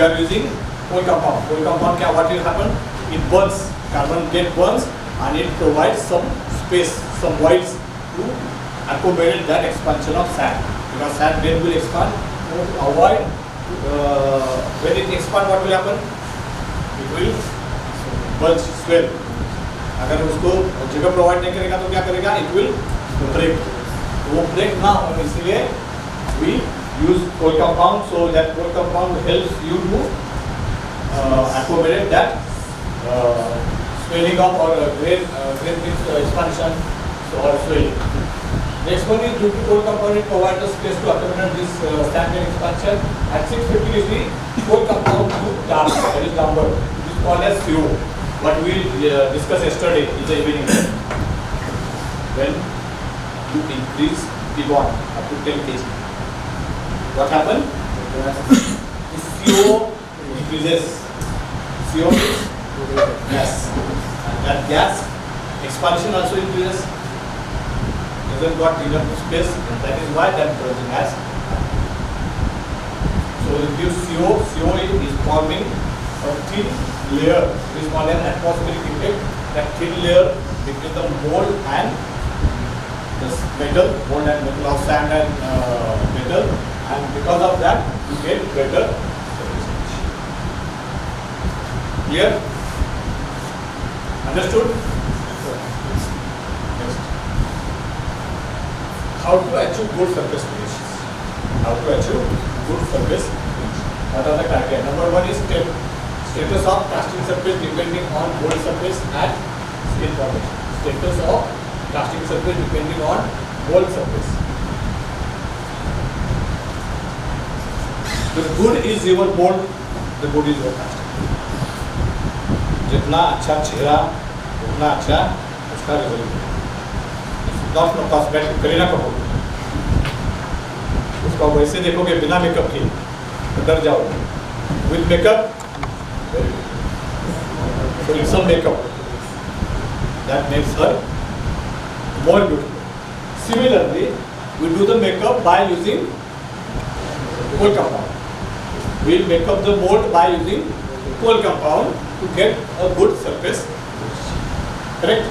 we are using coal compound. Coal compound, what will happen? It burns, carbon get burns, and it provides some space, some voids to accommodate that expansion of sand. Because sand then will expand. To avoid when it expands, what will happen? It will bulge, swell. अगर उसको जगह provide नहीं करेगा तो क्या करेगा? It will break. वो break ना हो इसलिए we use coal compound, so that coal compound helps you to accommodate that swelling up or grain expansion or swelling. Next one is due to coal compound, it provides the space to accommodate this sand grain expansion. At 650 degree, coal compound to dark, that is number. It is called as CO. What we discussed yesterday in the evening. When you increase the bond up to 10 kg, what happens? The CO increases. CO means gas. And that gas expansion also increases. Doesn't got enough space, and that is why that burning has happened. So it gives CO. CO is forming a thin layer. It is called an atmospheric effect. That thin layer between the mold and the metal, mold and metal of sand and metal, and because of that you get better surface finish. Clear? Understood? How to achieve good surface finish? How to achieve good surface finish? What are the criteria? Number one is status of casting surface depending on mold surface and skin formation. Status of casting surface depending on mold surface. The good is your mold, the good is your casting. जितना अच्छा चेहरा उतना अच्छा उसका result. Not know cosmetic Kareena Kapoor उसका वैसे देखोगे बिना मेकअप के तो डर जाओगे. With makeup so it's some makeup that makes her more beautiful. Similarly, we do the makeup by using coal compound. We'll make up the mold by using coal compound to get a good surface. Correct?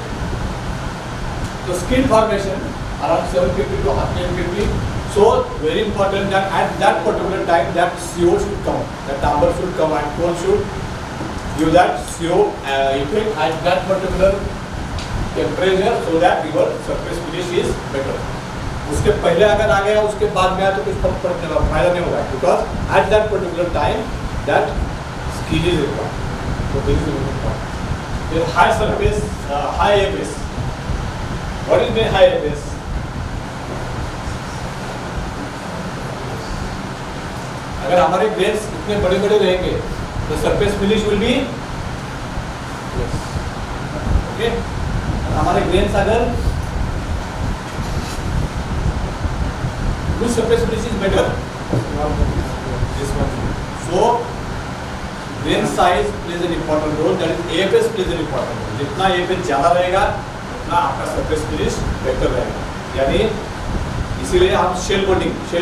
So skin formation around 750 to 1050. So very important that at that particular time that CO should come, that amber should come and cone should give that CO effect at that particular temperature so that your surface finish is better. उसके पहले अगर आ गया उसके बाद में आया तो कुछ फायदा नहीं होगा because at that particular time that skin is required. So this is important. Then high surface, high ABS. What is mean high ABS? अगर हमारे ग्रेन्स इतने बड़े बड़े रहेंगे तो surface finish will be okay. हमारे ग्रेन्स अगर which surface finish is better? This one. So grain size plays an important role. That is AFS plays an important role. जितना AFS ज़्यादा रहेगा उतना आपका surface finish better रहेगा. यानी इसीलिए हम शेल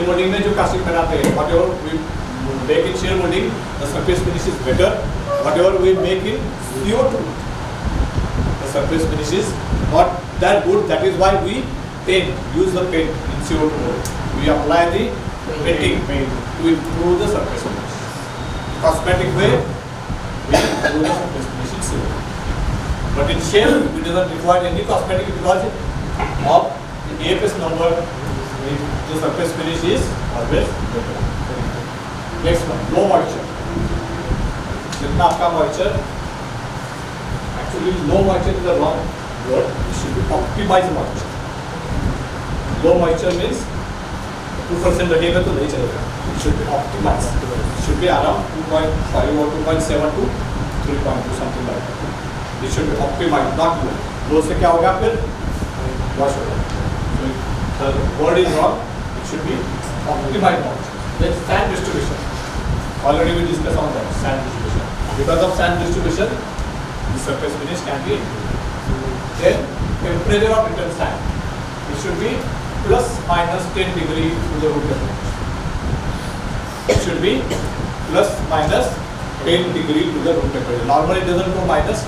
मोल्डिंग में जो कास्टिंग बनाते हैं, whatever we make in shell molding, the surface finish is better. Whatever we make in CO2, the surface finish is not that good. That is why we use the paint in CO2 mold. We apply the painting to improve the surface finish. Cosmetic way, we improve the surface finish in CO2. But in shell, we do not require any cosmetic because of the AFS number. The surface finish is always better. Next one, low moisture. जितना आपका moisture, actually low moisture is the wrong word. It should be optimized moisture. Low moisture means 2% लगेगा तो नहीं चलेगा. It should be optimized. It should be around 2.5 or 2.7 to 3.2 something like that. It should be optimized, not low. Low से क्या होगा फिर? Wash होगा. So the word is wrong. It should be optimized moisture. Then sand distribution. Already we discussed on that sand distribution. Because of sand distribution, the surface finish can be improved. Then temperature of return sand. It should be plus minus 10 degree to the root temperature. It should be plus minus 10 degree to the room temperature. Normally it doesn't go minus,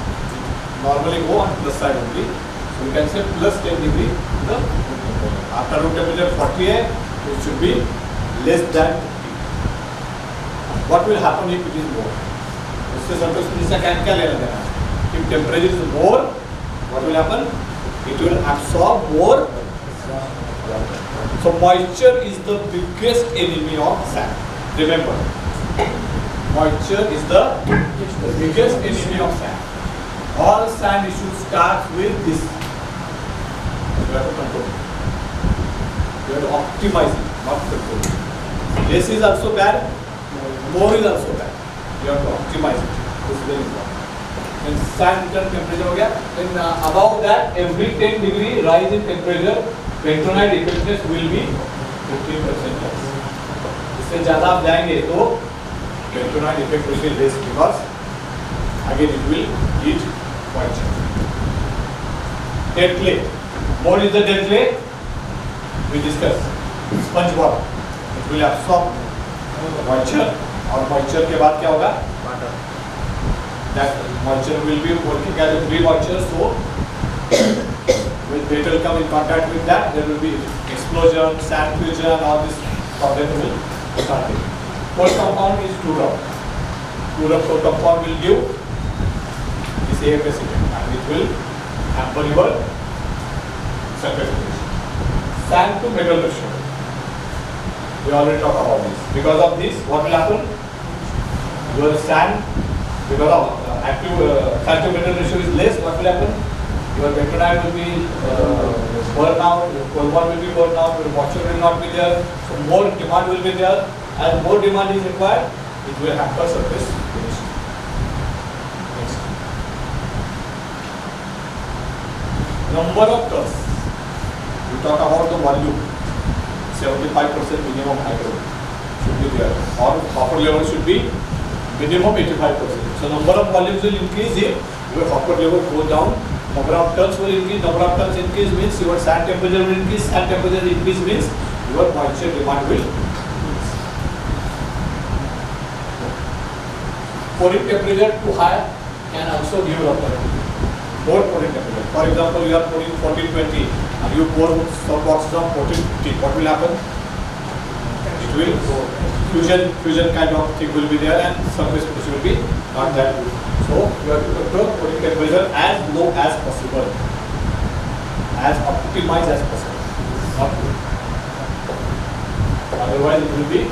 normally go on plus side only. So we can say plus 10 degree to the room temperature. After room temperature 40 hai, it should be less than 50. What will happen if it is more? उससे surface finisher can क्या लेना देना? If temperature is more, what will happen? It will absorb more. So moisture is the biggest enemy of sand. Remember, moisture is the biggest enemy of sand. All sand issues start with this. You have to control it. You have to optimize it, not control it. Less is also bad, more is also bad. You have to optimize it. This is very important. When sand return temperature हो गया, then above that every 10 degree rise in temperature, bentonite effectiveness will be 15% less. इससे ज़्यादा आप जाएंगे तो bentonite effect will be less because again it will heat moisture. Dead clay. What is the dead clay? We discussed. Sponge water. It will absorb moisture और moisture के बाद क्या होगा? That moisture will be working as a free moisture, so when metal come in contact with that, there will be explosion, sand fusion, all this problem will start. Fourth compound is 2-drop. 2-drop compound will give this AFS effect and it will hamper your surface tension. Sand to metal ratio. We already talked about this. Because of this, what will happen? Your sand, because of active sand to metal ratio is less, what will happen? Your bentonite will be burned out, your cobalt will be burned out, your moisture will not be there, so more demand will be there. As more demand is required, it will hamper surface finishing. Next. Number of turns. We talk about the volume. 75% minimum hydro should be there, or copper level should be minimum 85%. So number of volumes will increase if your copper level go down. Number of tons will increase. Number of tons increase means your sand temperature will increase. Sand temperature increase means your moisture demand will increase. Pouring temperature too high can also give rupture. More pouring temperature. For example, you are pouring 1420 and you pour some boxes of 1450. What will happen? It will fusion kind of thing will be there and surface pressure will be not that good. So you have to control pouring temperature as low as possible, as optimized as possible. Not good. Otherwise it will be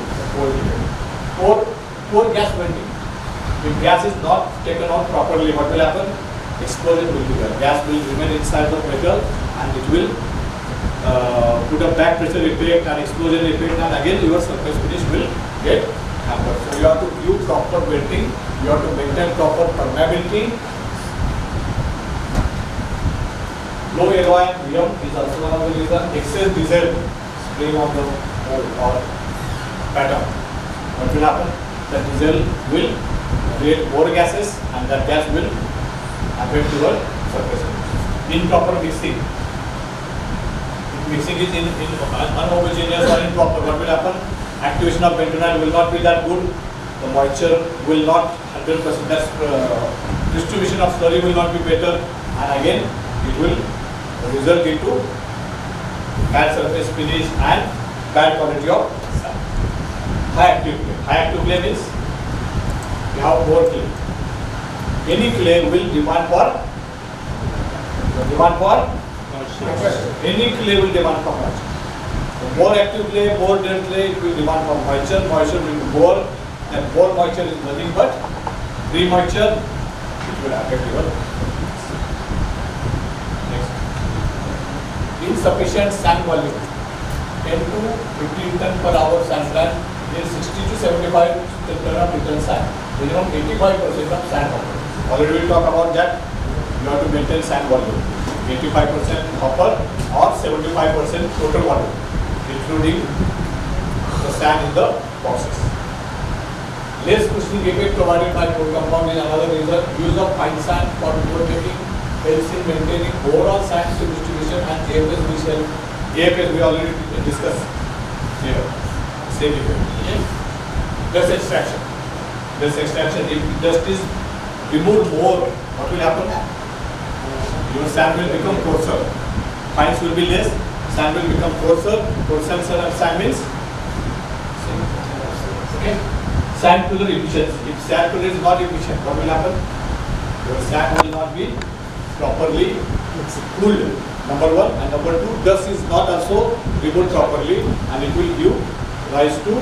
poor gas venting. If gas is not taken out properly, what will happen? Explosion will be there. Gas will remain inside the metal and it will put a back pressure effect and explosion effect, and again your surface finish will get hampered. So you have to do proper venting, you have to maintain proper permeability. Low AOIM is also one of the reasons. Excess diesel spraying on the or pattern. What will happen? The diesel will create more gases and that gas will affect your surface finish. Improper mixing. Mixing is in unhomogeneous or improper. What will happen? Activation of bentonite will not be that good. The moisture will not 100%. Distribution of slurry will not be better, and again it will result into bad surface finish and bad quality of sand. High active clay. High active clay means you have more clay. Any clay will demand for any clay will demand for moisture. The more active clay, more dead clay, it will demand for moisture. Moisture will be more, and more moisture is nothing but free moisture. It will affect your. Next. Insufficient sand volume. 10 to 15 ton per hour sand plant is 60 to 75 ton of return sand. Minimum 85% of sand volume. Already we talk about that. You have to maintain sand volume. 85% hopper or 75% total volume, including the sand in the boxes. Less cushioning effect provided by core compound is another reason. Use of fine sand for road making helps in maintaining overall sand distribution, and AFS we already discussed here. Same effect. Less extraction. This extraction, if dust is removed more, what will happen? Your sand will become coarser. Fines will be less, sand will become coarser. Coarser sand means sand pillar efficiency. If sand pillar is not efficient, what will happen? Your sand will not be properly cooled. Number one, and number two, dust is not also removed properly, and it will give rise to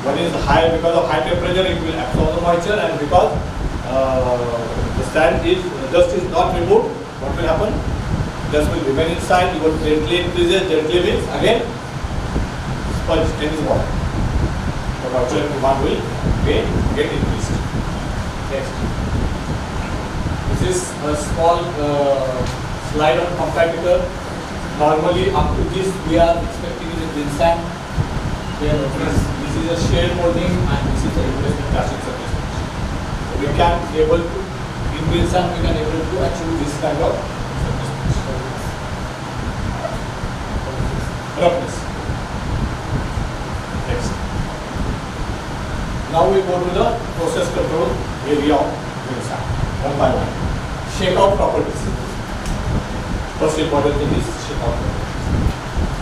what is high, because of high temperature it will absorb the moisture, and because dust is not removed, what will happen? Dust will remain inside. Your gently increases. Gently means again sponge tennis water. The moisture demand will get increased. Next, this is a small slide on competitor. Normally up to this we are expecting is a green sand. This is a shade molding and this is a replacement casting surface. So we can able to in green sand we can able to achieve this kind of roughness. Next. Now we go to the process control area of green sand one by one. Shakeout properties. First important thing is shakeout properties.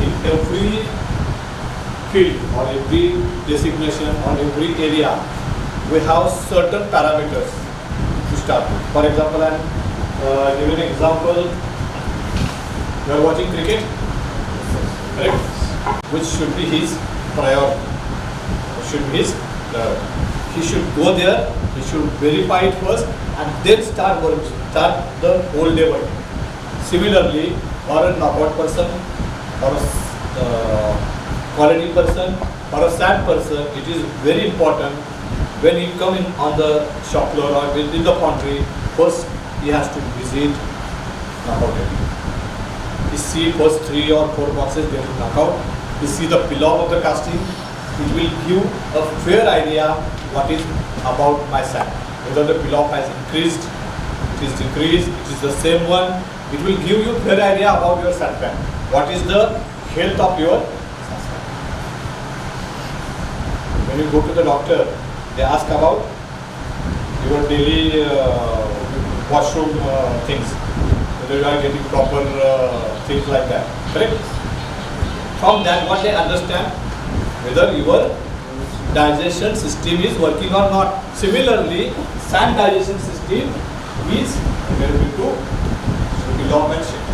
In every field or every designation or every area, we have certain parameters to start with. For example, I am giving an example. You are watching cricket, correct? Which should be his priority. He should go there. He should verify it first, and then start the whole day work. Similarly, for a knockout person, or a quality person, or a sand person, it is very important when he come in on the shop floor or in the foundry. First, he has to visit knockout area. You see first 3 or 4 boxes getting knockout. You see the pillow of the casting. It will give a fair idea what is about my sand. Whether the pillow has increased, it is decreased, it is the same one. It will give you fair idea about your sand pan. What is the health of your sand. When you go to the doctor, they ask about your daily washroom things. Whether you are getting proper things like that. Correct? From that, what they understand, whether your digestion system is working or not. Similarly, sand digestion system is related to pillow and shape.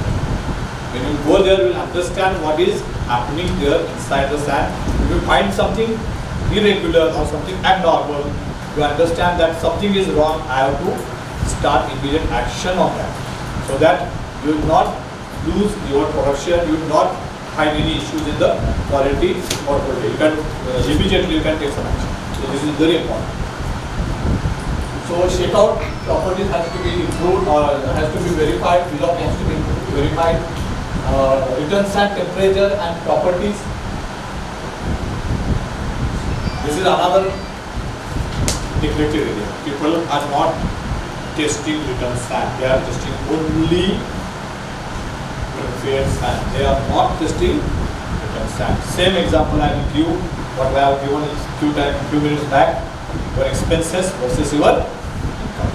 When you go there, you will understand what is happening there inside the sand. If you find something irregular or something abnormal, you understand that something is wrong. I have to start immediate action on that, so that you will not lose your production. You will not find any issues in the quality or quality. You can immediately take some action. So this is very important. So shakeout properties has to be improved or has to be verified. Below has to be verified. Return sand temperature and properties. This is another neglected area. People are not testing return sand. They are testing only prepared sand. They are not testing return sand. Same example I will give. What I have given is few minutes back. Your expenses versus your income.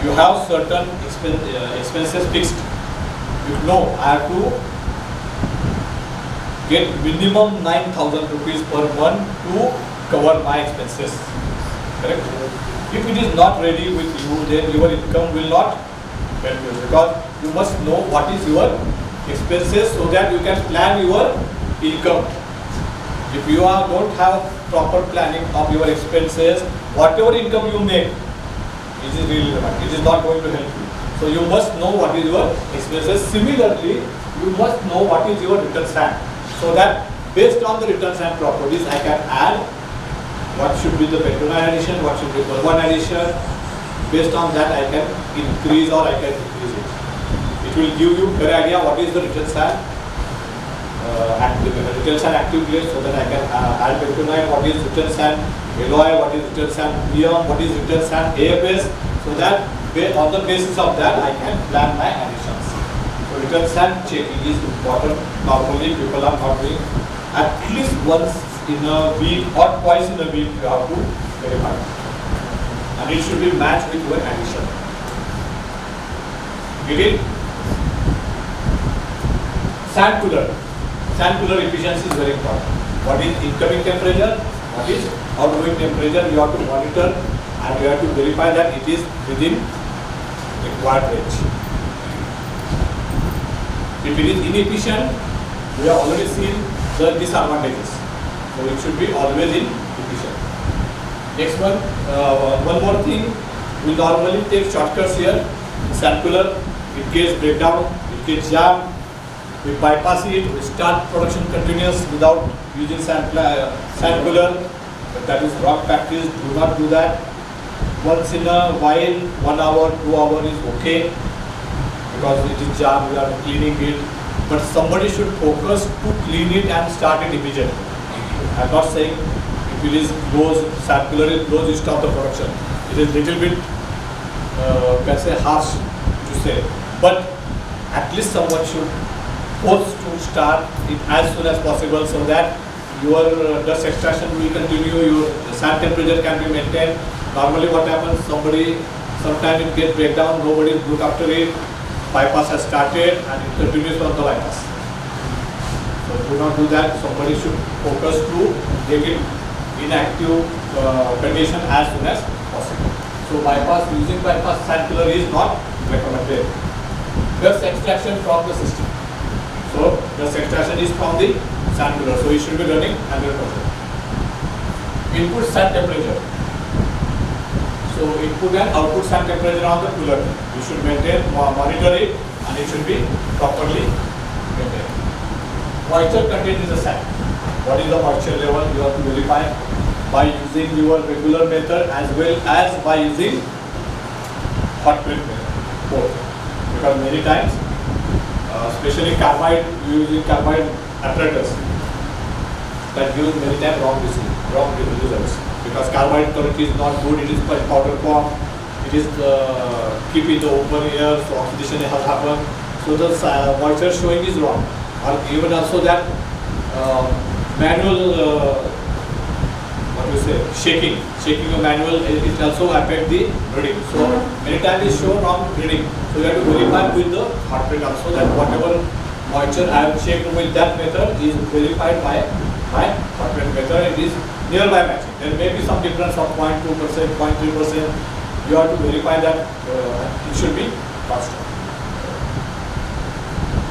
You have certain expenses fixed. You know I have to get minimum 9,000 rupees per month to cover my expenses. Correct? If it is not ready with you, then your income will not help you, because you must know what is your expenses so that you can plan your income. If you don't have proper planning of your expenses, whatever income you make, it is really relevant. It is not going to help you. So you must know what is your expenses. Similarly, you must know what is your return sand, so that based on the return sand properties, I can add what should be the bentonite addition, what should be the one addition. Based on that, I can increase or I can decrease it. It will give you a fair idea what is the return sand active grade, so that I can add bentonite, what is return sand alloy, what is return sand neon, what is return sand AFS, so that on the basis of that I can plan my additions. So return sand checking is important. Normally people are not doing. At least once in a week or twice in a week you have to verified. And it should be matched with your addition. Get it? Sand cooler. Sand cooler efficiency is very important. What is incoming temperature? What is outgoing temperature? You have to monitor and you have to verify that it is within required range. If it is inefficient, we have already seen the disadvantages. So it should be always inefficient. Next one, one more thing. We normally take shortcuts here. Sand cooler, it gets breakdown, it gets jammed. We bypass it, we start production continuous without using sand cooler. But that is wrong practice, do not do that. Once in a while, 1 hour, 2 hours is okay because it is jammed, we are cleaning it. But somebody should focus to clean it and start it immediately. I am not saying if it is closed, sand cooler is closed, you stop the production. It is little bit, can say harsh to say. But at least someone should force to start it as soon as possible so that your dust extraction will continue, your sand temperature can be maintained. Normally what happens, sometimes it gets breakdown, nobody look after it, bypass has started and it continues on the bypass. So do not do that, somebody should focus to get it in active condition as soon as possible. So using bypass sand cooler is not recommended. Dust extraction from the system. So dust extraction is from the sand cooler, so it should be running 100%. Input sand temperature. So input and output sand temperature on the cooler. You should monitor it, and it should be properly maintained. Moisture content in the sand. What is the moisture level? You have to verify by using your regular method as well as by using hot plate method. Both. Because many times, especially carbide, using carbide apparatus, that gives many times wrong results. Because carbide current is not good, it is by powder form, it is keep in the open air, so oxidation has happened. So the moisture showing is wrong. Or even also that manual, shaking a manual, it also affect the reading. So many times it show wrong reading. So you have to verify with the hot plate also that whatever moisture I have checked with that method is verified by hot plate method. It is nearby matching. There may be some difference of 0.2%, 0.3%. You have to verify that it should be constant.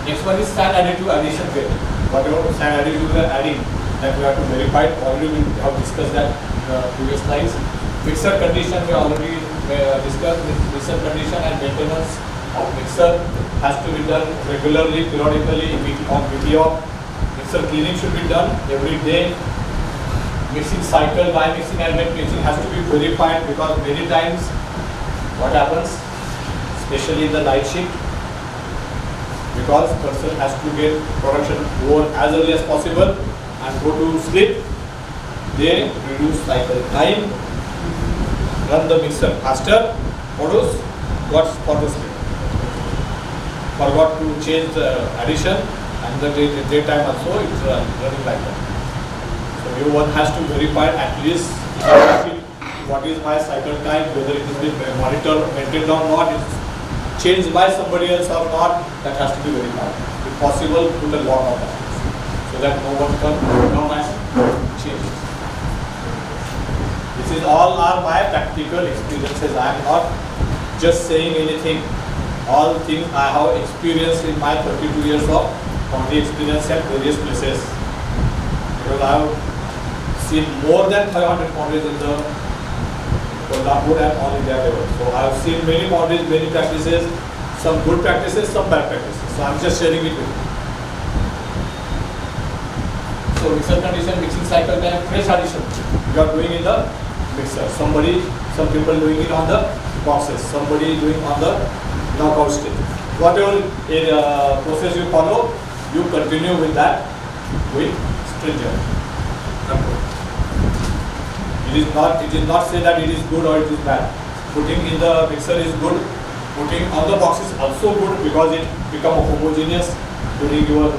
Next one is sand additive addition rate. Whatever sand additive we are adding, that we have to verify. Already we have discussed that in the previous slides. Mixer condition we already discussed. Mixer condition and maintenance of mixer has to be done regularly, periodically, on video. Mixer cleaning should be done every day. Mixing cycle by mixing and wet mixing has to be verified because many times what happens, especially in the night shift, because person has to get production over as early as possible and go to sleep, they reduce cycle time, run the mixer faster, produce what's for the sleep. Forgot to change the addition and the daytime also it's running like that. So everyone has to verify at least what is my cycle time, whether it is been monitored, maintained or not, it's changed by somebody else or not, that has to be verified. If possible, put a log on that so that no one can come and change it. This is all are my practical experiences. I am not just saying anything. All things I have experienced in my 32 years of foundry experience at various places. Because I have seen more than 500 foundries in the Kolhapur and all India level. So I have seen many foundries, many practices, some good practices, some bad practices. So I am just sharing it with you. So mixer condition, mixing cycle time, fresh addition. You are doing in the mixer. Some people doing it on the boxes. Somebody doing on the knockout stage. Whatever process you follow, you continue with that with stringent control. It is not say that it is good or it is bad. Putting in the mixer is good. Putting on the box is also good because it becomes homogeneous during your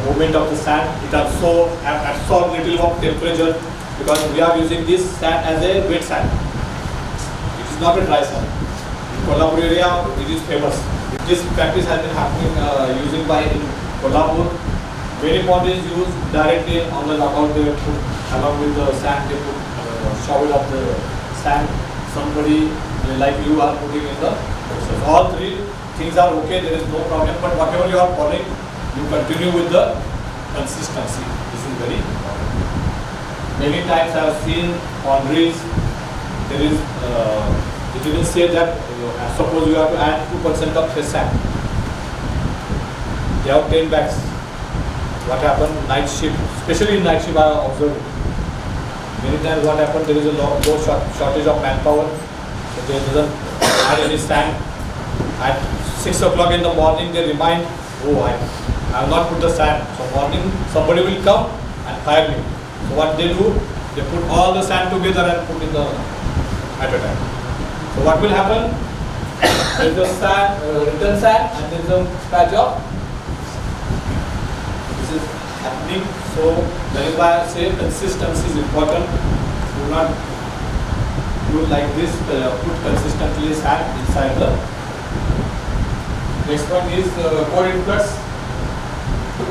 movement of the sand. It also absorbs little of temperature because we are using this sand as a wet sand. It is not a dry sand. In Kolhapur area, it is famous. This practice has been happening using by in Kolhapur. Many pond is used directly on the lookout. They put along with the sand. They put shovel of the sand. Somebody like you are putting in the process. All three things are okay. There is no problem. But whatever you are following, you continue with the consistency. This is very important. Many times I have seen on reels, there is, it even say that suppose you have to add 2% of fresh sand. They have 10 bags. What happened? Night shift, especially in night shift I have observed. Many times what happened, there is a low shortage of manpower. So they doesn't add any sand. At 6 o'clock in the morning they remind, oh I have not put the sand. So morning somebody will come and fire me. So what they do, they put all the sand together and put in the at a time. So what will happen? There is a sand, written sand, and there is a patch of. This is happening. So that is why I say consistency is important. Do not do like this. Put consistently sand inside the. Next one is core influx.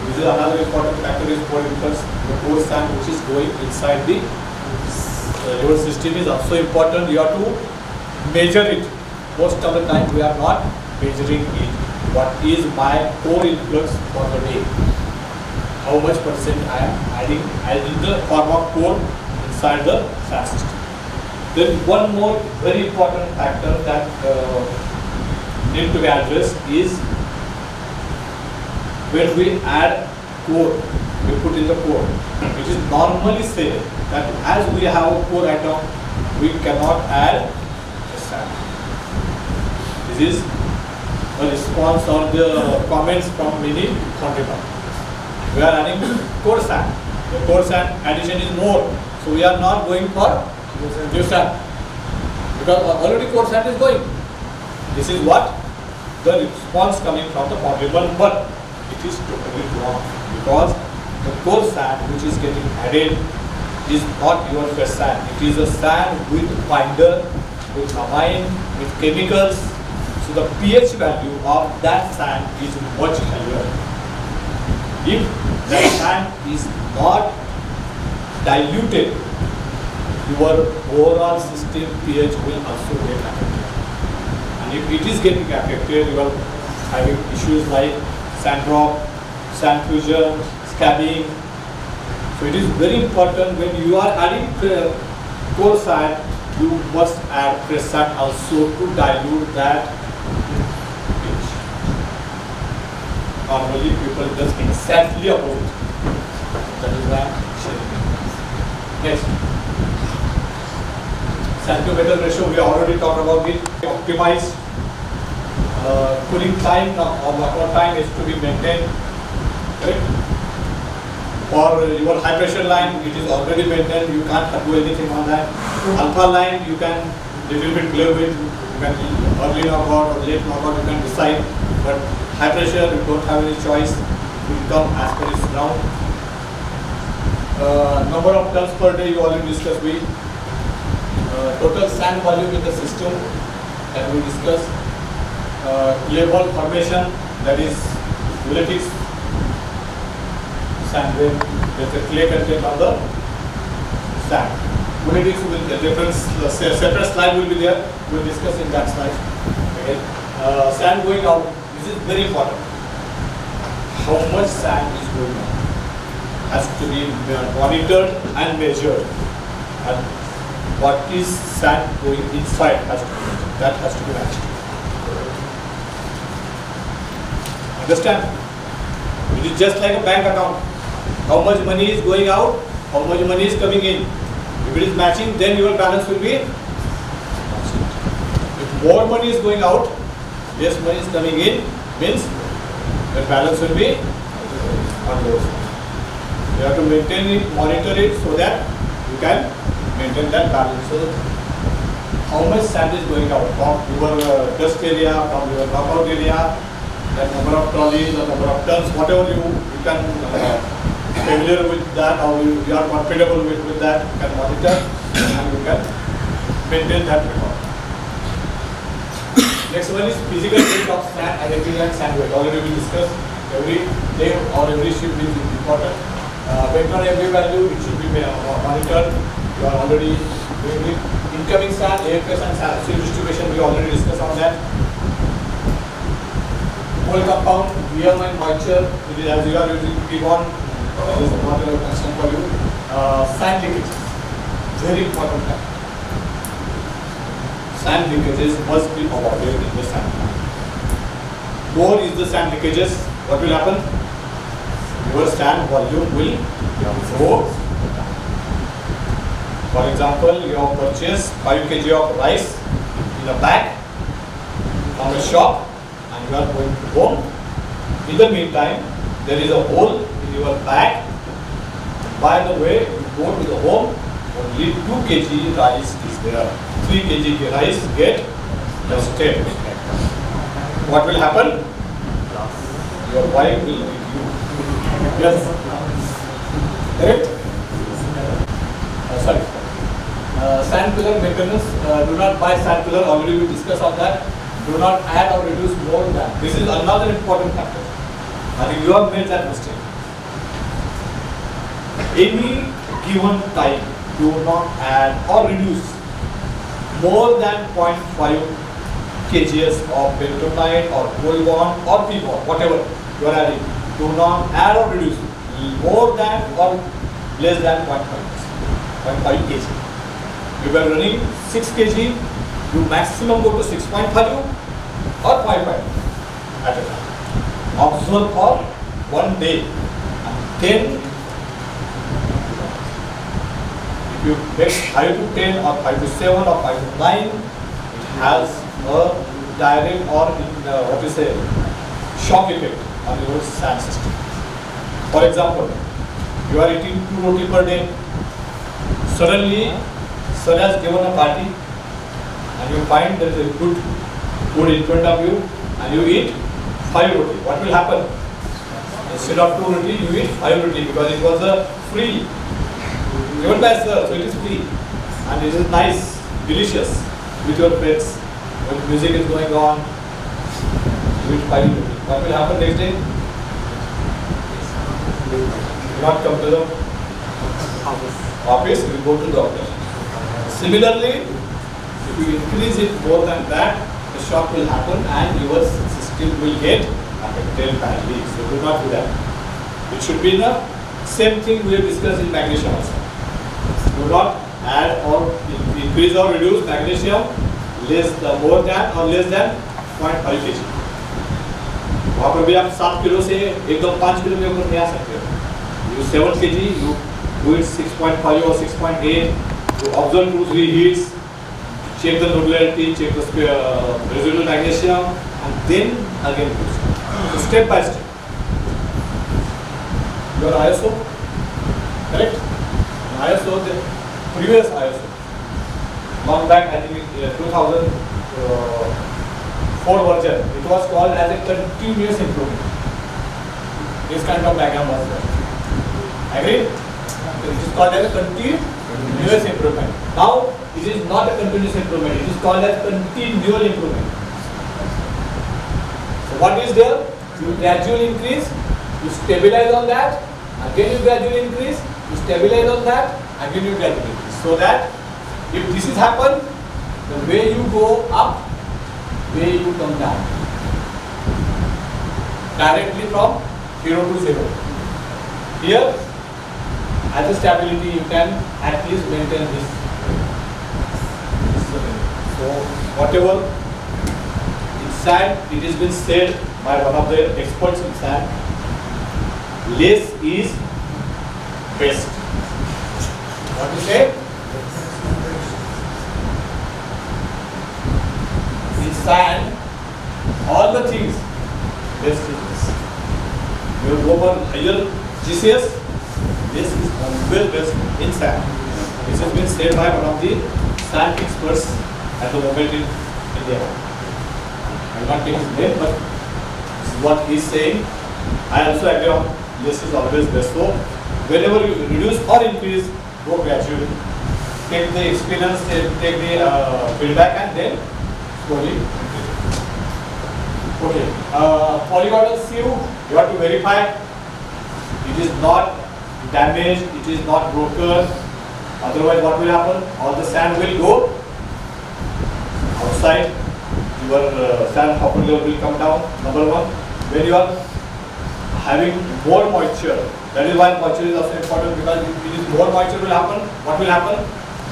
This is another important factor is core influx. The core sand which is going inside the your system is also important. You have to measure it. Most of the time we are not measuring it. What is my core influx for the day? How much percent I am adding in the form of core inside the sand system. Then one more very important factor that need to be addressed is when we add core, we put in the core. It is normally said that as we have a core atom, we cannot add a sand. This is a response or the comments from many countrymen. We are adding core sand. The core sand addition is more, so we are not going for new sand because already core sand is going. This is what the response coming from the countrymen, but it is totally wrong because the core sand which is getting added is not your fresh sand. It is a sand with binder, with amine, with chemicals. So the pH value of that sand is much higher. If the sand is not diluted, your overall system pH will also get affected. And if it is getting affected, you are having issues like sand drop, sand fusion, scabbing. So it is very important when you are adding core sand, you must add fresh sand also to dilute that pH. Normally people just exactly opposite. That is why I am sharing it. Next. Sand to metal ratio, we already talked about it. Optimized. Cooling time or water time is to be maintained. Correct? For your high pressure line, it is already maintained. You can't do anything on that. Alpha line, you can little bit play with. You can early knockout or late knockout. You can decide. But high pressure, you don't have any choice. It will come as per its ground. Number of tons per day, you already discussed with. Total sand volume in the system, and we discussed. Clay ball formation, that is ulitics sand grain. There is a clay content on the sand. Ulitics will the difference. The separate slide will be there. We will discuss in that slide. Okay. Sand going out. This is very important. How much sand is going out has to be monitored and measured. And what is sand going inside has to be measured. That has to be matched. Understand? It is just like a bank account. How much money is going out, how much money is coming in. If it is matching, then your balance will be constant. If more money is going out, less money is coming in, means the balance will be on low side. You have to maintain it, monitor it so that you can maintain that balance. So, how much sand is going out from your dust area, from your knockout area, that number of trolleys, the number of tons, whatever you can familiar with that or you are comfortable with that, you can monitor and you can maintain that record. Next one is physical weight of sand, aggregate and sand weight. Already we discussed every day or every shift is important. Based on every value, it should be monitored. You are already doing it. Incoming sand, AFS and sand distribution, we already discussed on that. Whole compound, VM and moisture, it is as you are using P1, this is not a concern for you. Sand leakage, very important factor. Sand leakages must be avoided in the sand plant. More is the sand leakages, what will happen? Your sand volume will grow. For example, you have purchased 5 kg of rice in a bag from a shop and you are going to home. In the meantime, there is a hole in your bag. By the way, you go to the home, only 2 kg rice is there. 3 kg rice get wasted. What will happen? Your wife will give you. Yes. Correct? Sorry. Sand pillar maintenance. Do not buy sand pillar. Already we discussed on that. Do not add or reduce more than. This is another important factor. I think you have made that mistake. Any given time, do not add or reduce more than 0.5 kgs of bentonite or gold bond or P1, whatever you are adding. Do not add or reduce more than or less than 0.5 kg. You are running 6 kg, you maximum go to 6.5 or 5.5 at a time. Observe for 1 day and then if you make 5 to 10 or 5 to 7 or 5 to 9, it has a direct or what we say shock effect on your sand system. For example, you are eating 2 roti per day. Suddenly, sir has given a party and you find there is a good food in front of you and you eat 5 roti. What will happen? Instead of 2 roti, you eat 5 roti because it was free. Given by sir, so it is free. And it is nice, delicious with your friends. When music is going on, you eat 5 roti. What will happen next day? You not come to the office, you go to the doctor. Similarly, if you increase it more than that, the shock will happen and your system will get affected badly. So do not do that. It should be the same thing we have discussed in magnesium also. Do not add or increase or reduce magnesium more than or less than 0.5 kg. वहाँ पर भी आप 7 kilo से एकदम 5 kilo के ऊपर नहीं आ सकते हो. You 7 kg, you do it 6.5 or 6.8. You observe 2-3 heats, check the nodularity, check the residual magnesium, and then again do so step by step. Your ISO, correct? ISO, the previous ISO, long back, I think 2004 version, it was called as a continuous improvement. This kind of diagram was there. Agree? It is called as a continuous improvement. Now, it is not a continuous improvement, it is called as continual improvement. So what is there? You gradually increase, you stabilize on that, again you gradually increase, you stabilize on that, again you gradually increase. So that if this is happen, the way you go up, way you come down. Directly from 0 to 0. Here, as a stability, you can at least maintain this. So, whatever in sand, it has been said by one of the experts in sand, less is best. What you say? In sand, all the things, best is best. You go for higher GCS, this is always best in sand. This has been said by one of the sand experts at the moment in India. I will not take his name, but this is what he is saying. I also agree on this is always best. So whenever you reduce or increase, go gradually. Take the experience, take the feedback, and then slowly increase it. Okay, polygonal sieve, you have to verify it is not damaged, it is not broken. Otherwise, what will happen? All the sand will go outside. Your sand hopper level will come down. Number one, when you are having more moisture, that is why moisture is also important, because if it is more moisture will happen, what will happen?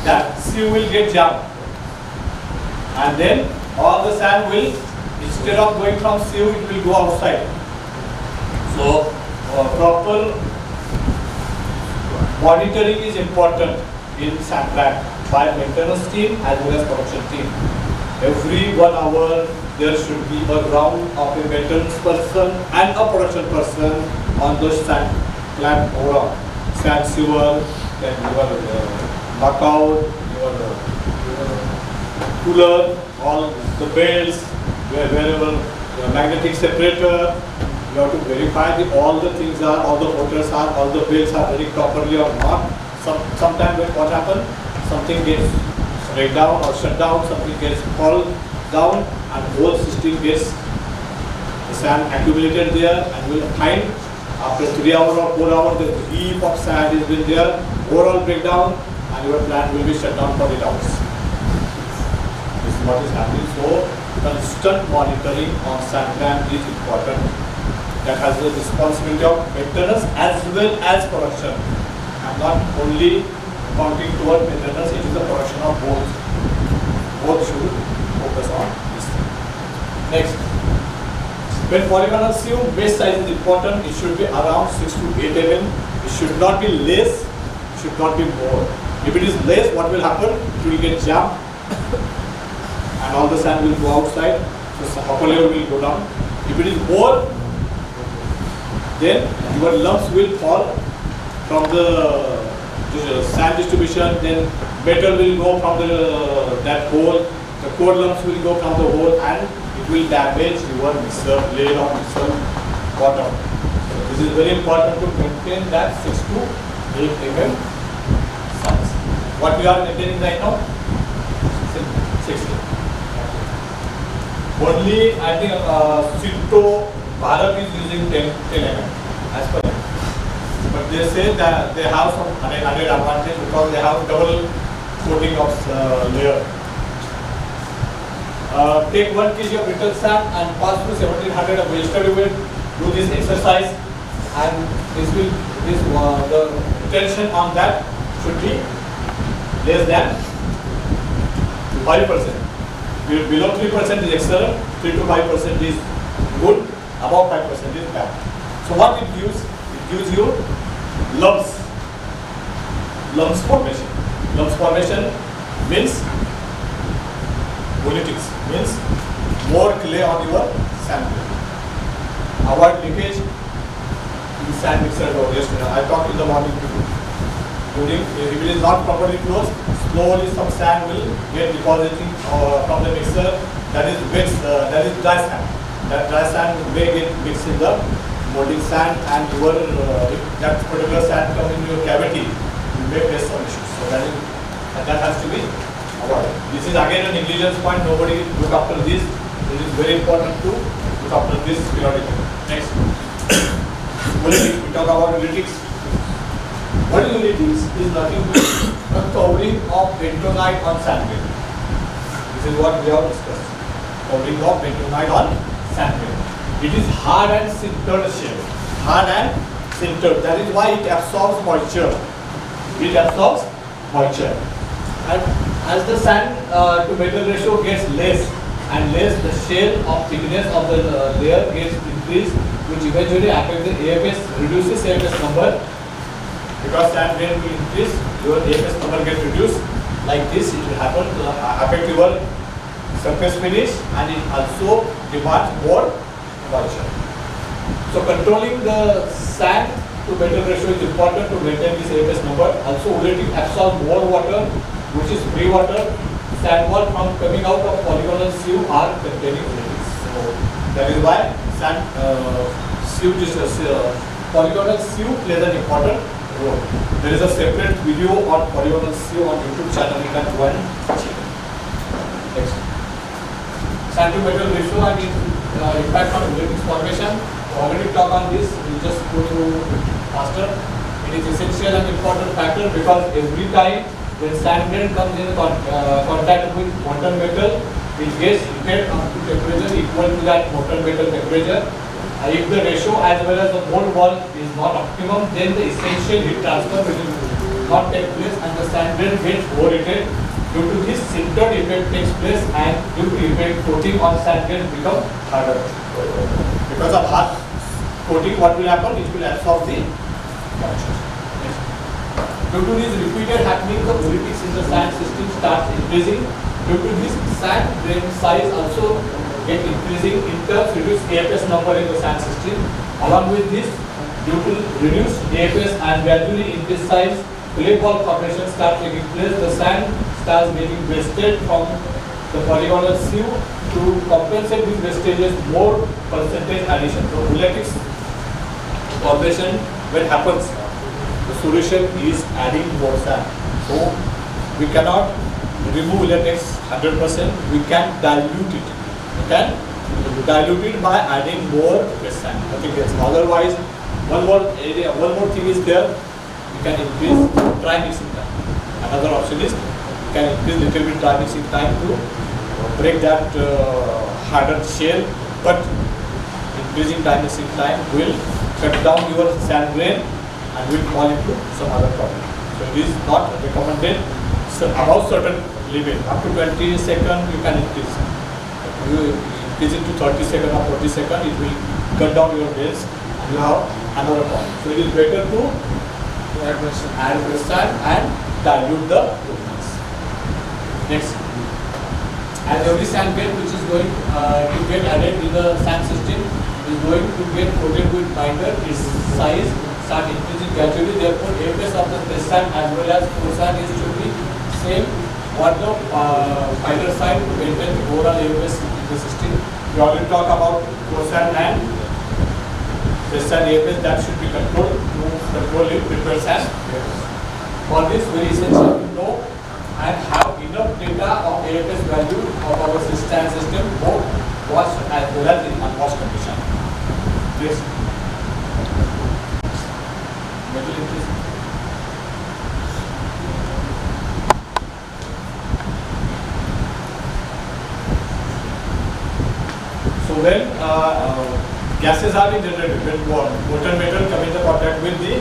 That sieve will get jammed, and then all the sand will, instead of going from sieve, it will go outside. So proper monitoring is important in sand plant by maintenance team as well as production team. Every 1 hour there should be a round of a maintenance person and a production person on the sand plant overall. Sand sewer, then your knockout, your cooler, all the belts, wherever your magnetic separator, you have to verify all the things are, all the motors are, all the belts are running properly or not. Sometimes what happens, something gets break down or shut down, something gets fall down, and whole system gets the sand accumulated there, and will find after 3 hours or 4 hours the heap of sand is been there, overall breakdown, and your plant will be shut down for 8 hours. This is what is happening. So constant monitoring on sand plant is important. That has the responsibility of maintenance as well as production. I'm not only counting toward maintenance, it is the production of both. Both should focus on this thing. Next, when polygonal sieve, base size is important. It should be around 6 to 8 mm. It should not be less, it should not be more. If it is less, what will happen? It will get jammed and all the sand will go outside, so hopper level will go down. If it is more, then your lumps will fall from the sand distribution, then metal will go from that hole, the core lumps will go from the hole, and it will damage your mixer blade or mixer bottom. So this is very important to maintain that 6 to 8 mm size. What we are maintaining right now? 6 mm. Only I think Sinto Bharat is using 10 mm as per them. But they say that they have some added advantage because they have double coating of layer. Take 1 kg of brittle sand and pass through 1700 of vegetable weight. Do this exercise, and the tension on that should be less than 5%. Below 3% is excellent, 3 to 5% is good, above 5% is bad. So what it gives? It gives you lumps formation. Lumps formation means politics, means more clay on your sand bed. Avoid leakage in sand mixer door. Yesterday I talked in the morning to you. If it is not properly closed, slowly some sand will get depositing from the mixer. That is dry sand. That dry sand may get mixed in the molding sand, and if that particular sand comes in your cavity, you may face some issues. So that has to be avoided. This is again a negligence point. Nobody look after this. It is very important to look after this periodically. Next, we talk about lytics. What is lytics? Is nothing but a covering of bentonite on sandbed. This is what we have discussed. Covering of bentonite on sandbed. It is hard and sintered shell. Hard and sintered. That is why it absorbs moisture. It absorbs moisture. And as the sand to metal ratio gets less and less, the shell of thickness of the layer gets increased, which eventually affects the AFS, reduces AFS number. Because sand grain will increase, your AFS number gets reduced. Like this, it will happen to affect your surface finish, and it also demands more moisture. So controlling the sand to metal ratio is important to maintain this AFS number. Also, Woolitics absorbs more water, which is free water. Sand wall from coming out of polygonal sieve are containing Woolitics. So that is why sand polygonal sieve plays an important road. There is a separate video on polygonal SEO on YouTube channel. You can go and check it. Next. Sand to metal ratio and its impact on buildings formation. We already talked on this. We just go through faster. It is essential and important factor because every time when sand grain comes in contact with molten metal, it gets heated up to temperature equal to that molten metal temperature. If the ratio as well as the mold wall is not optimum, then the essential heat transfer will not take place and the sand grain gets overheated. Due to this, sintered effect takes place and due to effect coating on sand grain become harder. Because of hard coating, what will happen? It will absorb the moisture. Due to this repeated happening, the vortex in the sand system starts increasing. Due to this, sand grain size also get increasing. In turn, reduce AFS number in the sand system. Along with this, due to reduced AFS and gradually increased size, clay ball formation starts taking place. The sand starts getting wasted from the polygonal sieve. To compensate these wastages, more percentage addition. So, vortex formation when happens, the solution is adding more sand. So we cannot remove latex 100%. We can dilute it. We can dilute it by adding more sand. Nothing else. Otherwise, one more thing is there. We can increase dry mixing time. Another option is we can increase little bit dry mixing time to break that hardened shell. But increasing dry mixing time will cut down your sand grain and will fall into some other problem. So it is not recommended. So above certain limit, up to 20 seconds you can increase. If you increase it to 30 seconds or 40 seconds, it will cut down your base and you have another problem. So it is better to add sand and dilute the movements. Next. As every sand grain which is going to get added in the sand system is going to get coated with binder, its size start increasing gradually. Therefore, AFS of the press sand as well as core sand is should be same on the binder side to maintain the overall AFS in the system. We already talk about core sand and press sand AFS that should be controlled to control it prepared sand. For this, very essential to know and have enough data of AFS value of our sand system, both washed as well as in unwashed condition. Yes. Metal increase. So when gases are being generated, when molten metal come into contact with the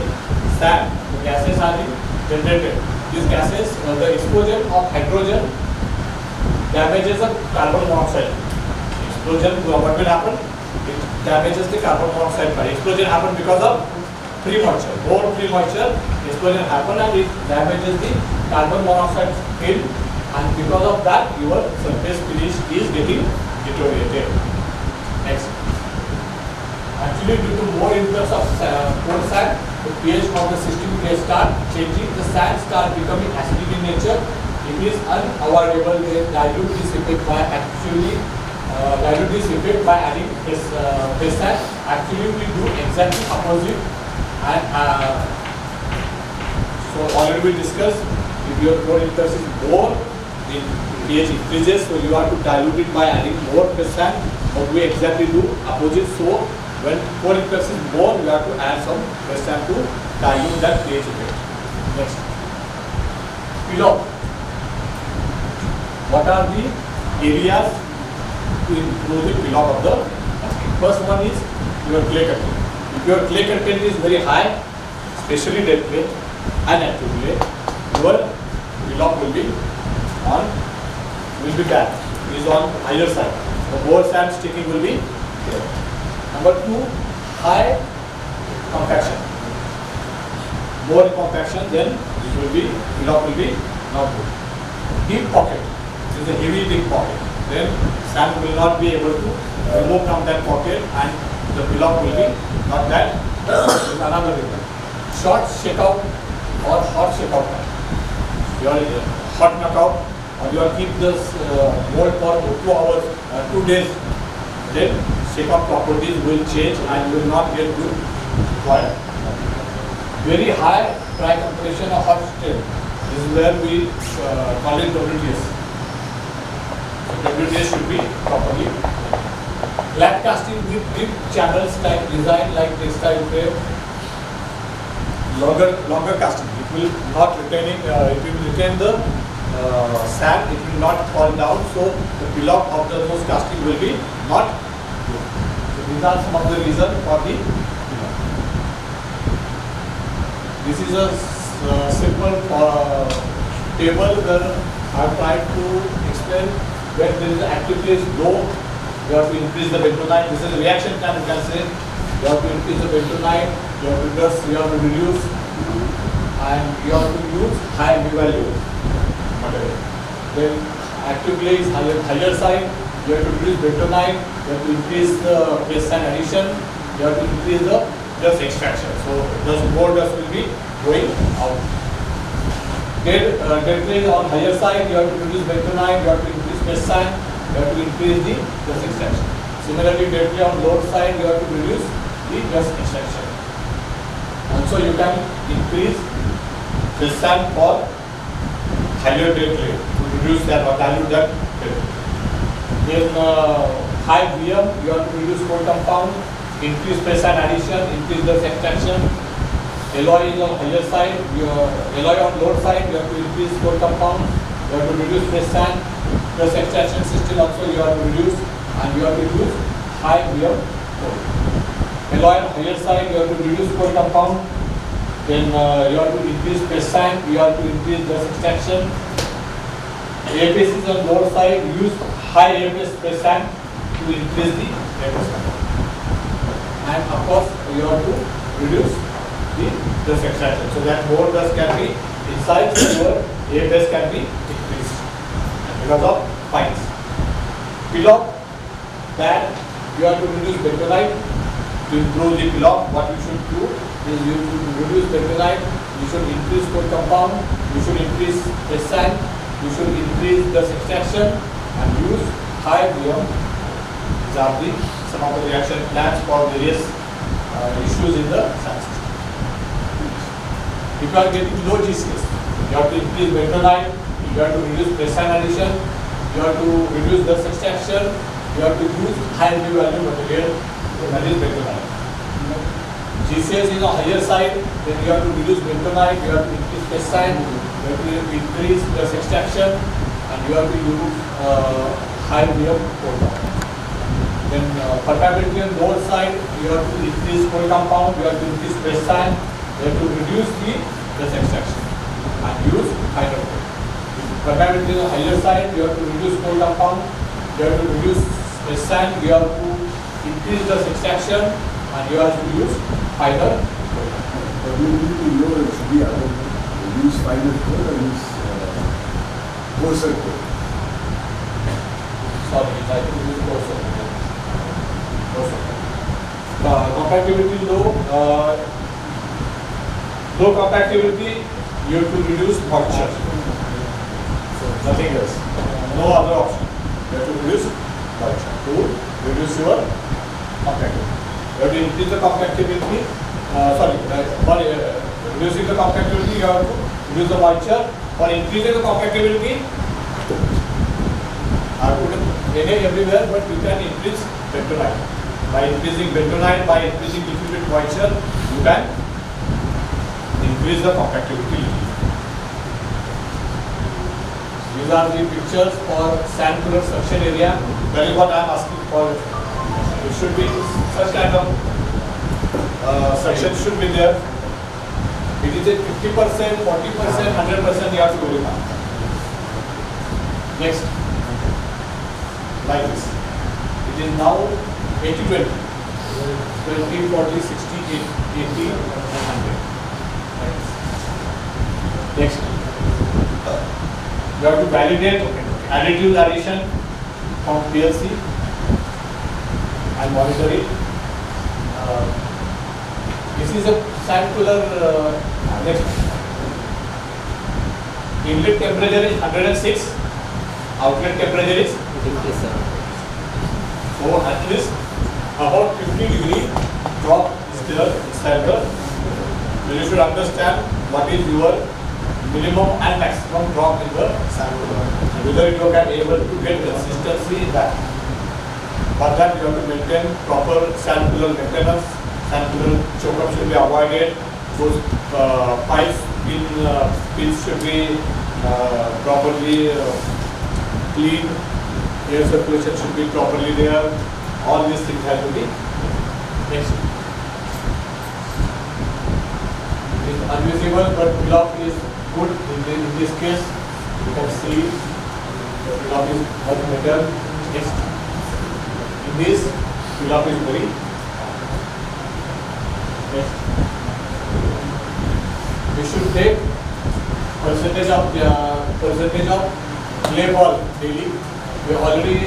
sand, the gases are being generated. These gases, the explosion of hydrogen damages the carbon monoxide. Explosion, what will happen? It damages the carbon monoxide. Explosion happen because of free moisture. More free moisture, explosion happen and it damages the carbon monoxide film, and because of that your surface finish is getting deteriorated. Next. Actually, due to more influx of cold sand, the pH of the system may start changing. The sand start becoming acidic in nature. It is unavoidable. They dilute this effect by adding this sand. Actually, we do exactly opposite. And so already we discussed, if your core influx is more, the pH increases, so you have to dilute it by adding more sand. But we exactly do opposite. So when core influx is more, you have to add some sand to dilute that pH effect. Next. Below. What are the areas to improve the below of the basket? First one is your clay content. If your clay content is very high, especially dead clay and active clay, your below will be bad. It is on higher side. The more sand sticking will be there. Number two, high compaction. More compaction, then it will be below will be not good. Deep pocket. This is a heavy deep pocket. Then sand will not be able to remove from that pocket and the below will be not that. Is another reason. Short shakeout or hot shakeout time. Your hot knockout or you keep this mold for 2 hours, 2 days, then shakeout properties will change and you will not get good oil. Very high dry compression or hot stain. This is where we call it WTS. So WTS should be properly. Flat casting with deep channel style design like textile frame. Longer casting. It will not retaining. It will retain the sand. It will not fall down. So the pillock of those casting will be not. So these are some of the reasons for the pillock. This is a simple table where I have tried to explain when there is activity is low, you have to increase the bentonite. This is a reaction time, you can say. You have to increase the bentonite, you have to reduce, and you have to use high B value material. When activity is higher side, you have to reduce bentonite, you have to increase the press sand addition, you have to increase the dust extraction. So more dust will be going out. Dead clay on higher side, you have to reduce bentonite, you have to increase press sand, you have to increase the dust extraction. Similarly, dead clay on lower side, you have to reduce the dust extraction. Also, you can increase press sand for higher dead clay to reduce that or dilute that dead. In high VM, you have to reduce coal compound, increase press sand addition, increase dust extraction. Alloy is on higher side, alloy on lower side, you have to increase coal compound, you have to reduce press sand, dust extraction system also you have to reduce, and you have to use high VM coal. Alloy on higher side, you have to reduce coal compound, then you have to increase press sand, you have to increase dust extraction. ABS is on lower side, use high ABS press sand to increase the ABS compound. And of course, you have to reduce the dust extraction so that more dust can be inside, so your ABS can be increased because of fines. Pillock, that you have to reduce bentonite to improve the pillock. What you should do is you should reduce bentonite, you should increase coal compound, you should increase press sand, you should increase dust extraction and use high VM. These are some of the reaction plans for various issues in the sand system. If you are getting low GCS, you have to increase bentonite, you have to reduce press sand addition, you have to reduce dust extraction, you have to use high B value material, that is bentonite. GCS is on higher side, then you have to reduce bentonite, you have to increase press sand, you have to increase dust extraction, and you have to use high VM coal compound. Then permeability on lower side, you have to increase coal compound, you have to increase press sand, you have to reduce the dust extraction and use higher coal. Permeability on the higher side, you have to reduce coal compound, you have to reduce press sand, you have to increase dust extraction, and you have to use finer coal. But we need to know it should be use finer coal or use coarser coal. Sorry, I think use coarser coal. Compactivity low. Low compactivity, you have to reduce moisture. So nothing else. No other option. You have to reduce moisture to reduce your compactivity. You have to increase the compactivity. Reducing the compactivity, you have to reduce the moisture. For increasing the compactivity, I put it everywhere, but you can increase bentonite. By increasing bentonite, by increasing diffused moisture, you can increase the compactivity. These are the pictures for sand pillar suction area. That is what I am asking for. It should be such kind of suction should be there. It is a 50%, 40%, 100% you have to verify. Next, like this. It is now 80-20, 20, 40, 60, 80, and 100. Next, you have to validate additive addition from PLC and monitor it. This is a sand cooler. Next, inlet temperature is 106, outlet temperature is 57. So at least about 50 degree drop is there inside the. You should understand what is your minimum and maximum drop in the sample, and whether you are able to get consistency in that. For that you have to maintain proper sample maintenance. Sample choke-up should be avoided. Those pipes pins should be properly clean. Air circulation should be properly there. All these things have to be. Next. It is unusable, but pull-up is good in this case. You can see the pull-up is much better. Next. In this, pull-up is very. Next. We should take percentage of clay ball daily. We already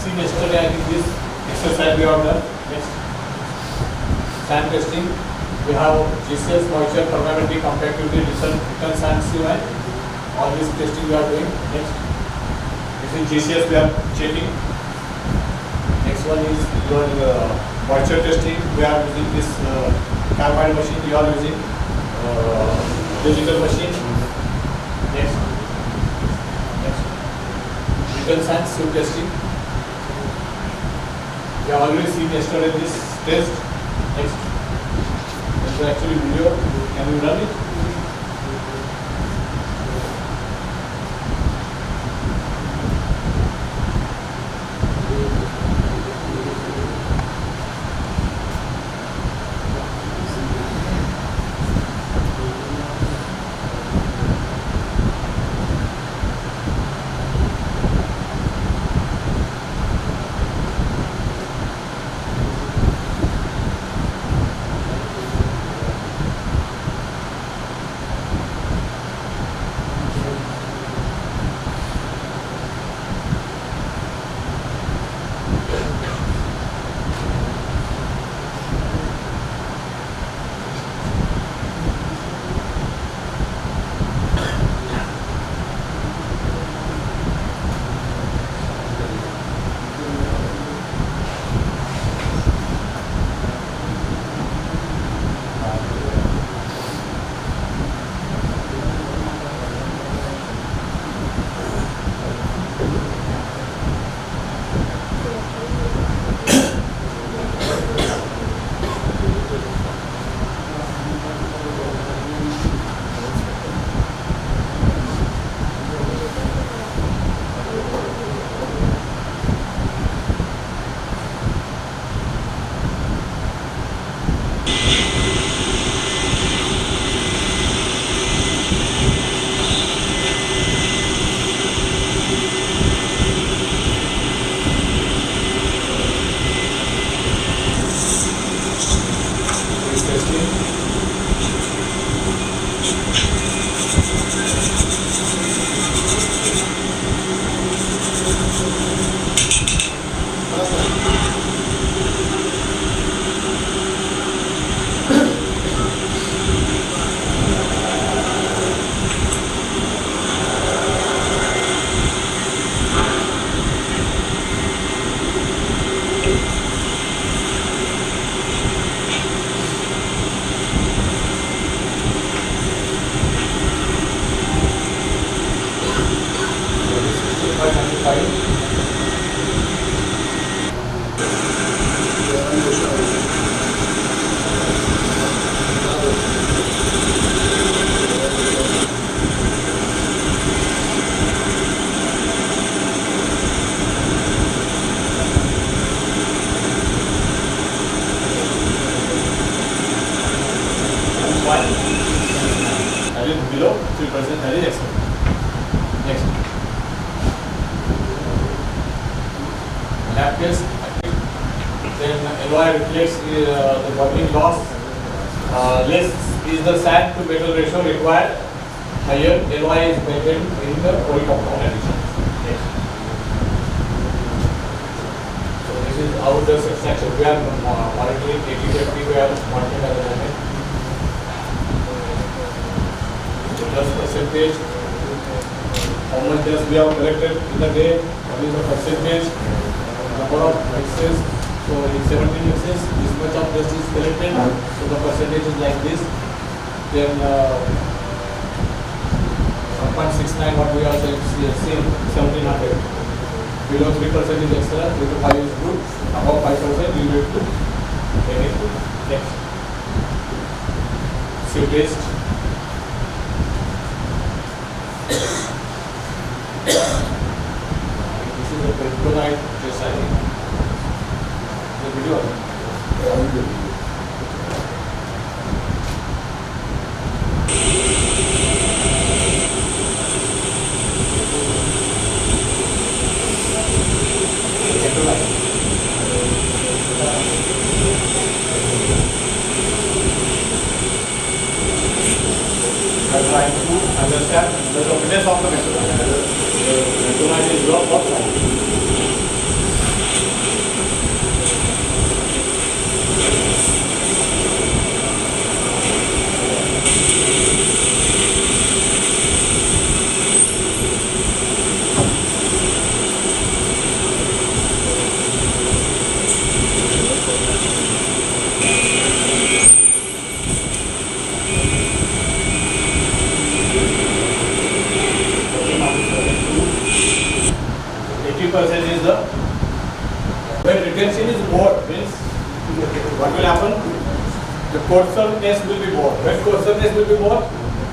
seen yesterday, I think, this exercise we have done. Next. Sand testing. We have GCS, moisture, permeability, compactivity, return sand CY. All this testing we are doing. Next. This is GCS we are checking. Next one is your moisture testing. We are using this carbide machine. We are using digital machine. Next. Return sand sieve testing. We have already seen yesterday this test. Next. This is actually video. Can you run it? That is below 3%, that is excellent. Next. Lab test. Then LOI reflects the working loss. Less is the sand to metal ratio required. Higher LOI is maintained in the whole compound addition. Next. So this is how the extraction. We are monitoring 80-50. We are monitoring at the moment. Plus percentage, how much dust we have collected in the day, what is the percentage, number of mixes. So in 17 mixes, this much of dust is collected, so the percentage is like this. Then 1.69 what we are saying 1700. Below 3% is excellent, 3 to 5 is good, above 5% you need to take it to next. See taste. This is the bentonite taste, I think. The video. I'm trying to understand the dominance of the bentonite. The bentonite is your what side? Percent is the when retention is more means what will happen? The coarseness will be more. When coarseness will be more,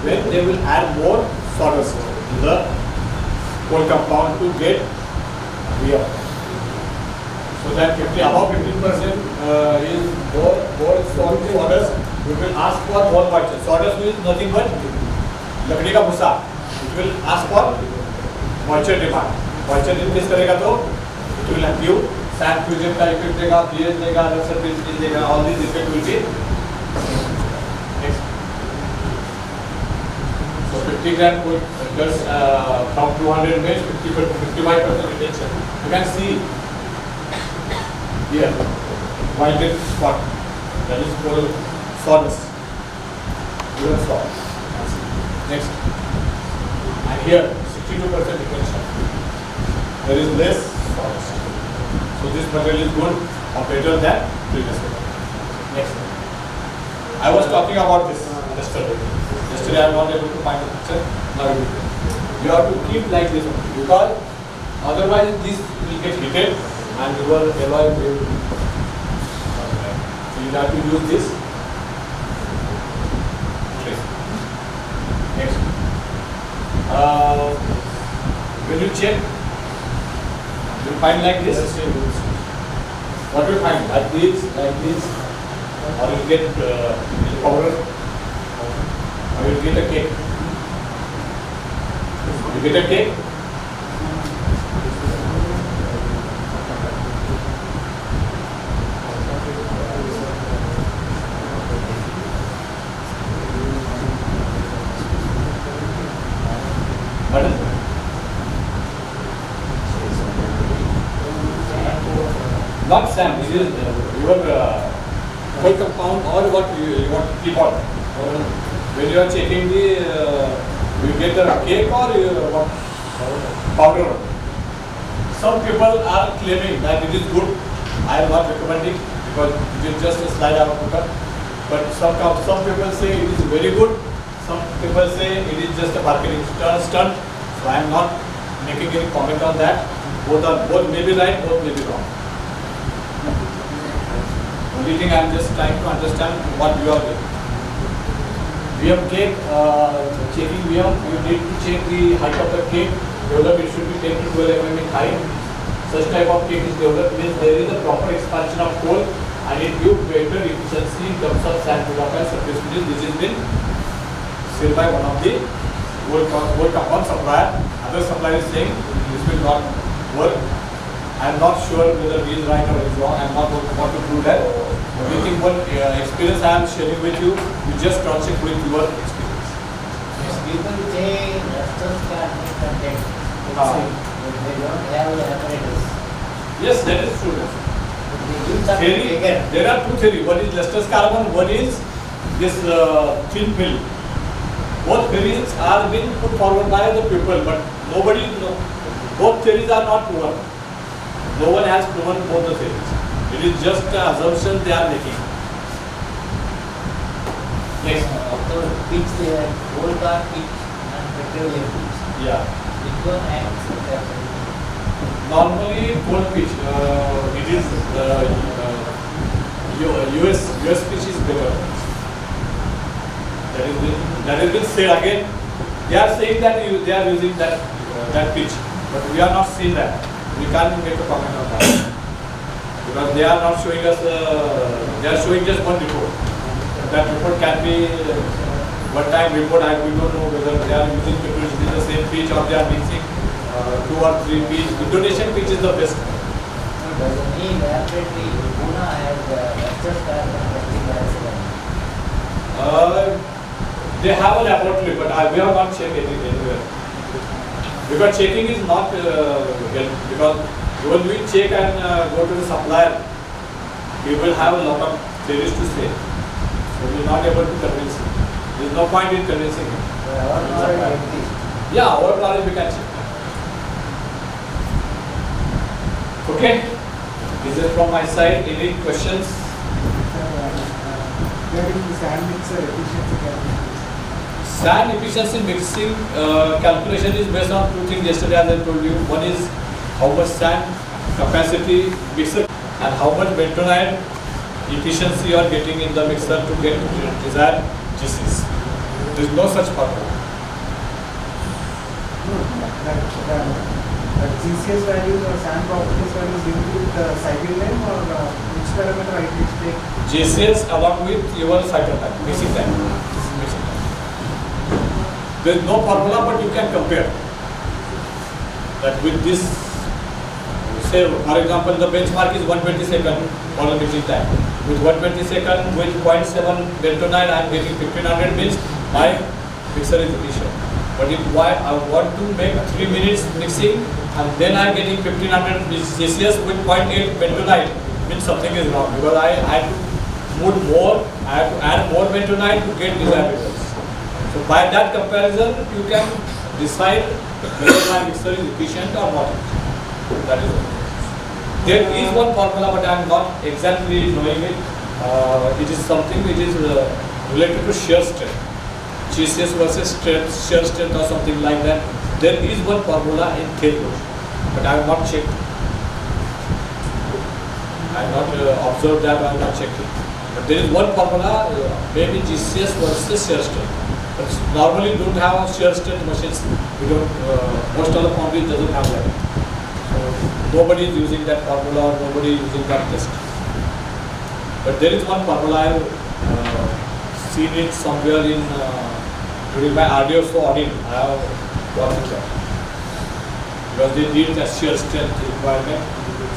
when they will add more sawdust to the whole compound to get wear. So that 50 above 15% is more sawdust. We will ask for more moisture. Sawdust means nothing but लकड़ी का भूसा. It will ask for moisture demand. Moisture increase करेगा तो it will give sand fusion का effect देगा, pH देगा, अलग surface देगा, all this effect will be next. So 50 gram would just from 200 ml 55% retention. You can see here white spot that is called sawdust. Pure sawdust. Next, and here 62% retention. There is less sawdust. So this material is good or better than previous one. Next, I was talking about this yesterday. Yesterday I am not able to find the picture. Now you have to keep like this because otherwise this will get heated and your alloy will. So you have to use this. Next, when you check. You find like this. What do you find? Like this, or you get powder, or you get a cake. You get a cake. Pardon? Not sand, this is your whole compound or what you want to keep on. When you are checking the, you get a cake or what? Powder. Some people are claiming that it is good. I am not recommending because it is just a slide out of paper. But some people say it is very good. Some people say it is just a marketing stunt. So I am not making any comment on that. Both may be right, both may be wrong. Only thing I am just trying to understand what you are doing. VM cake, checking VM, you need to check the height of the cake. Develop, it should be 10 to 12 mm in height. Such type of cake is developed means there is a proper expansion of coal and it gives better efficiency in terms of sand buildup and surface finish. This has been said by one of the gold compound supplier. Other supplier is saying this will not work. I am not sure whether he is right or he is wrong. I am not want to prove that. Only thing what experience I am sharing with you, you just cross check with your experience. Yes, people say rusters can be content. They don't have the apparatus. Yes, that is true. They use something Theory, bigger. there are two theories. One is lustrous carbon, one is this thin film. Both theories are being put forward by the people, but nobody, both theories are not proven. No one has proven both the theories. It is just an assumption they are making. Next. Of course, pitch they have coal tar pitch and petroleum pitch. Yeah. Which one acts better? Normally, cold pitch, it is US pitch is better. That is been said again. They are saying that they are using that pitch, but we are not seeing that. We can't make a comment on that because they are not showing us. They are showing just one report. That report can be one time report. We don't know whether they are using the same pitch or they are mixing 2 or 3 pitch. Indonesian pitch is the best. Does the name laboratory Pune has Western Star testing accident? They have a laboratory, but we have not checked it anywhere. Because checking is not help. Because when we check and go to the supplier, we will have a lot of theories to say. So we are not able to convince him. There is no point in convincing him. Our knowledge exists. Yeah, our knowledge we can check. Okay. This is from my side. Any questions? Regarding the sand mixer efficiency calculation. Sand efficiency mixing calculation is based on 2 things yesterday as I told you. One is how much sand capacity mixer and how much bentonite efficiency you are getting in the mixer to get desired GCs. There is no such formula. No, the GCS values or sand properties values linked with the cycle length or which parameter I can take? GCs along with your cycle time, mixing time. Mixing time. There is no formula, but you can compare that with this. Say, for example, the benchmark is 120 seconds for the mixing time. With 120 seconds, with 0.7 bentonite, I am getting 1500 means my mixer is efficient. But if I want to make 3 minutes mixing and then I am getting 1500 GCS with 0.8 bentonite, means something is wrong because I have to put more, I have to add more bentonite to get desired results. So by that comparison, you can decide whether my mixer is efficient or not. That is all. There is one formula, but I am not exactly knowing it. It is something which is related to shear strength. GCS versus shear strength or something like that. There is one formula in K-Load, but I have not checked. I have not observed that, I have not checked it. But there is one formula, maybe GCS versus shear strength. But normally don't have shear strength machines. We don't, most of the foundries doesn't have that. Nobody is using that formula or nobody is using that test. But there is one formula I have seen it somewhere in during my RDO audit. I have got it there. Because they need a shear strength requirement.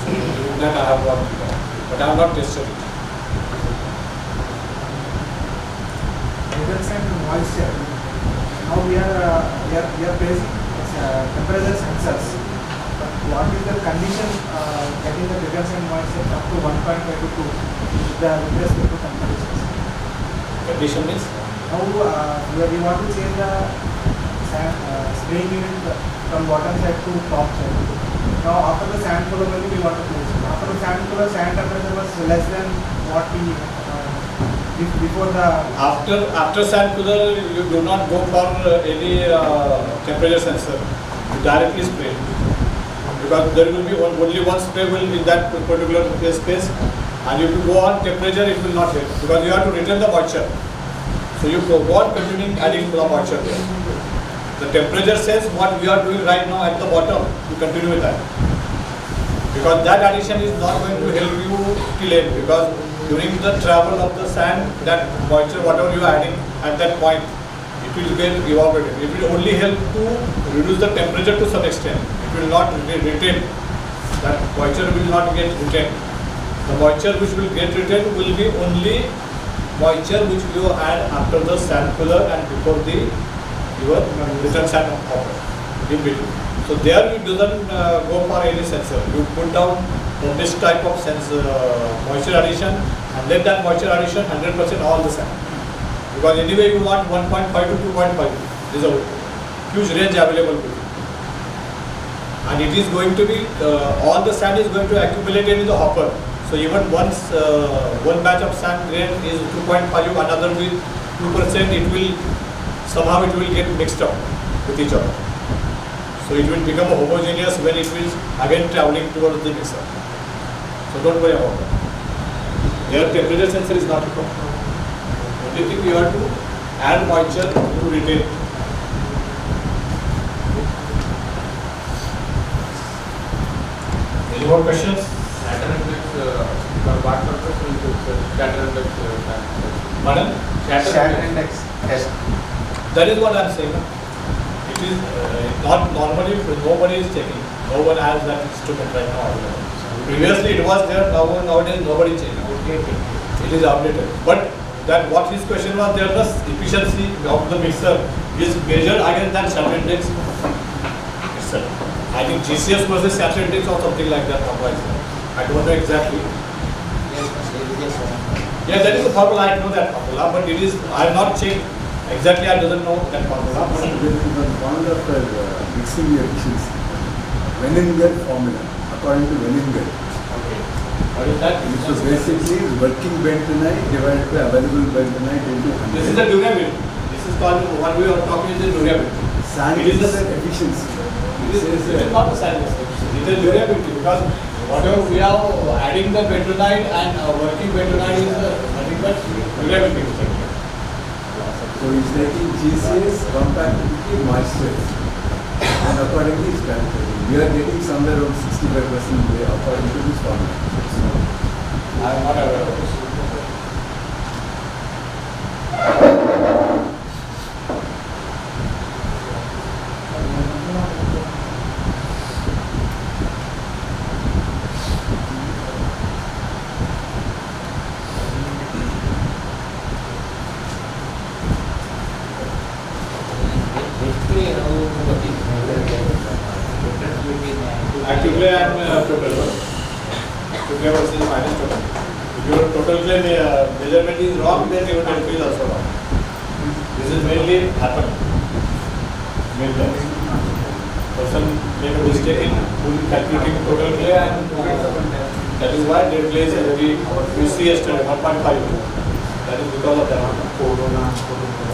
So during that I have got it there. But I have not tested it. Results and moisture. Now we are placing temperature sensors. What is the condition getting the triggers and moisture up to 1.5 to 2 with the respect to temperatures? Condition means? Now we want to change the spraying unit from bottom side to top side. Now after the sand cooler only we want to place it. After the sand cooler, sand temperature was less than what we before the... After sand cooler, you do not go for any temperature sensor. You directly spray. Because there will be only one spray will in that particular space, and if you go on temperature, it will not hit because you have to retain the moisture. So you go on continuing adding the moisture there. The temperature says what we are doing right now at the bottom, you continue with that. Because that addition is not going to help you till end because during the travel of the sand, that moisture, whatever you are adding at that point, it will get evaporated. It will only help to reduce the temperature to some extent. It will not retain. That moisture will not get retained. The moisture which will get retained will be only moisture which you add after the sand cooler and before your return sand hopper in between. So there you doesn't go for any sensor. You put down this type of sensor moisture addition and let that moisture addition 100% all the sand. Because anyway you want 1.5 to 2.5. There is a huge range available with you. And it is going to be, all the sand is going to accumulate in the hopper. So even once one batch of sand grain is 2.5, another with 2%, it will, somehow it will get mixed up with each other. So it will become homogeneous when it is again traveling towards the mixer. So don't worry about that. Their temperature sensor is not a problem. Only thing you have to add moisture to retain it. Any more questions? Scatter index, for what purpose will this scatter index Madam? Shatter index test. That is what I am saying. It is not normally, nobody is checking. No one has that instrument right now available. Previously it was there, nowadays nobody checking. It is outdated. But that what his question was, there the efficiency of the mixer is measured against that shatter index itself. I think GCS versus shatter index or something like that. I don't know exactly. Yes, there is one. Yeah, that is the formula. I know that formula, but it is I have not checked exactly. I doesn't know that formula. There But is one formula for mixing the efficiency. Wenninger formula, according to Wenninger. okay, what is that? Which was basically working bentonite divided by available bentonite into 100. This is the durability. This is called what we are talking is the durability. Sand It is is the- the efficiency. It is not the science. It is durability because whatever we are adding the bentonite and working bentonite is nothing but durability. So he's taking GCS compactivity moisture and accordingly it's calculated. We are getting somewhere around 65% according to this formula. I am not aware of this. Basically, what is difference between Active play and total. Active play versus minus total. If your total play measurement is wrong, then your total play is also wrong. This is mainly happening. Mainly. Person made a mistake in calculating total play and that is why their play is very, you see yesterday 1.5. That is because of that.